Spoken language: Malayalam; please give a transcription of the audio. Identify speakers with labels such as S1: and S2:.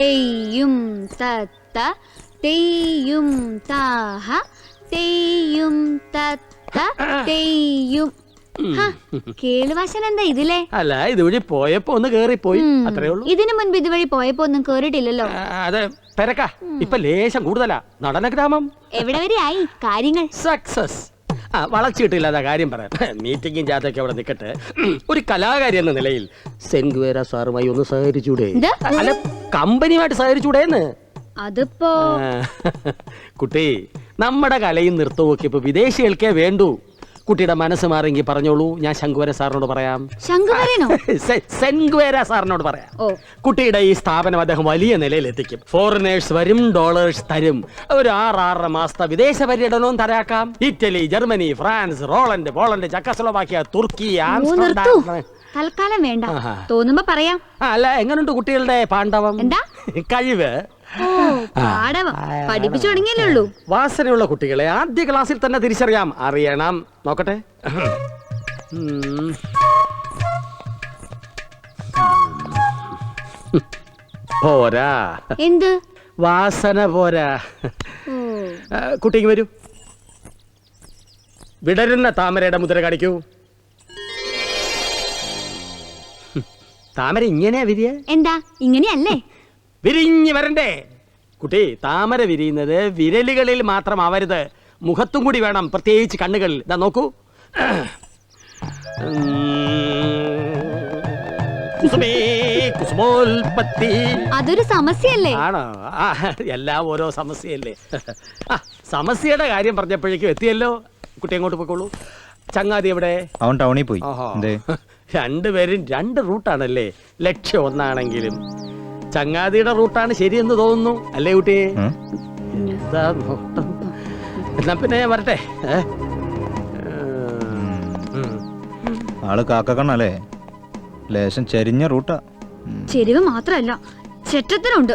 S1: തെയ്യും തത്ത തെയ്യും താഹ തെയ്യും തത്ത തെയ്യും. കേളുവാശൻ എന്താ ഇതിലെ?
S2: അല്ല, ഇതുവഴി പോയപ്പോ ഒന്ന് കേറിപ്പോയി, അത്രേ ഉള്ളൂ.
S1: ഇതിനു മുൻപ് ഇതുവഴി പോയപ്പോ ഒന്നും കേറിയിട്ടില്ലല്ലോ.
S2: അതെ, പെരക്ക ഇപ്പൊ ലേശം കൂടുതലാ. നടന ഗ്രാമം
S1: എവിടെ വരെ ആയി കാര്യങ്ങൾ?
S2: സക്സസ്. വളച്ചിട്ടില്ലാതെ കാര്യം പറയാം. മീറ്റിംഗും ജാഥയൊക്കെ അവിടെ നിൽക്കട്ടെ. ഒരു കലാകാരി എന്ന നിലയിൽ സെൻഗ്വേര സാറുമായി ഒന്ന് സഹകരിച്ചൂടെ? അല്ല, കമ്പനിയുമായിട്ട് സഹകരിച്ചൂടേന്ന്.
S1: അതിപ്പോ
S2: കുട്ടി, നമ്മുടെ കലയും നൃത്തവും ഒക്കെ ഇപ്പൊ വിദേശികൾക്കേ വേണ്ടൂ. കുട്ടിയുടെ മനസ്സ് മാറിയെങ്കിൽ പറഞ്ഞോളൂ, ഞാൻ ശങ്കുവര സാറിനോട് പറയാം. സെൻഗ്വേര സാറിനോട് പറയാം. കുട്ടിയുടെ ഈ സ്ഥാപനം അദ്ദേഹം വലിയ നിലയിൽ എത്തിക്കും. ഫോറിനേഴ്സ് വരും, ഡോളേഴ്സ് തരും. ഒരു 6-6.5 മാസത്തെ വിദേശ പര്യടനവും തരാക്കാം. ഇറ്റലി, ജർമ്മനി, ഫ്രാൻസ്, റോളണ്ട്, പോളണ്ട്, ചക്കസ്ലോവാക്യ, തുർക്കി, ആംസ്റ്റർഡാം.
S1: തൽക്കാലം വേണ്ട, തോന്നുമ്പോ പറയാം.
S2: അല്ല, എങ്ങനെയുണ്ട് കുട്ടികളുടെ പാണ്ഡവം? എന്താ കഴിവ്?
S1: പഠിപ്പിച്ചു തുടങ്ങിയല്ലേ.
S2: വാസനയുള്ള കുട്ടികളെ ആദ്യ ക്ലാസ്സിൽ തന്നെ തിരിച്ചറിയാം. അറിയണം. നോക്കട്ടെ. പോരാ.
S1: എന്ത്
S2: വാസന പോരാ. കുട്ടിക്ക് വരൂ. വിടരുന്ന താമരയുടെ മുദ്ര കാണിക്കൂ. താമര ഇങ്ങനെയാ വിരിയ?
S1: എന്താ ഇങ്ങനെയല്ലേ?
S2: വിരിഞ്ഞു വരണ്ടേ കുട്ടി. താമര വിരിയുന്നത് വിരലുകളിൽ മാത്രം ആവരുത്, മുഖത്തും കൂടി വേണം, പ്രത്യേകിച്ച് കണ്ണുകളിൽ. ഇതാ നോക്കൂ.
S1: അതൊരു സമസ്യയല്ലേ?
S2: ആണോ? എല്ലാം ഓരോ സമസ്യയല്ലേ. സമസ്യയുടെ കാര്യം പറഞ്ഞപ്പോഴേക്കും എത്തിയല്ലോ. കുട്ടി എങ്ങോട്ട് പോയിക്കോളൂ. ചങ്ങാതി എവിടെ?
S3: അവൻ ടൗണിൽ പോയി.
S2: രണ്ടുപേരും 2 റൂട്ടാണല്ലേ. ലക്ഷ്യം ഒന്നാണെങ്കിലും ചങ്ങാതിയുടെ റൂട്ടാണ് ശരിയെന്ന് തോന്നുന്നു, അല്ലേ കുട്ടി? എന്താ നോട്ടം. എന്നാ പിന്നെ ഞാൻ വരട്ടെ.
S3: ആള് കാക്കക്കണ്ണല്ലേ, ലേശം ചെരിഞ്ഞ റൂട്ടാ.
S1: ചെരിവ് മാത്രല്ല, ചെറ്റത്തിനുണ്ട്.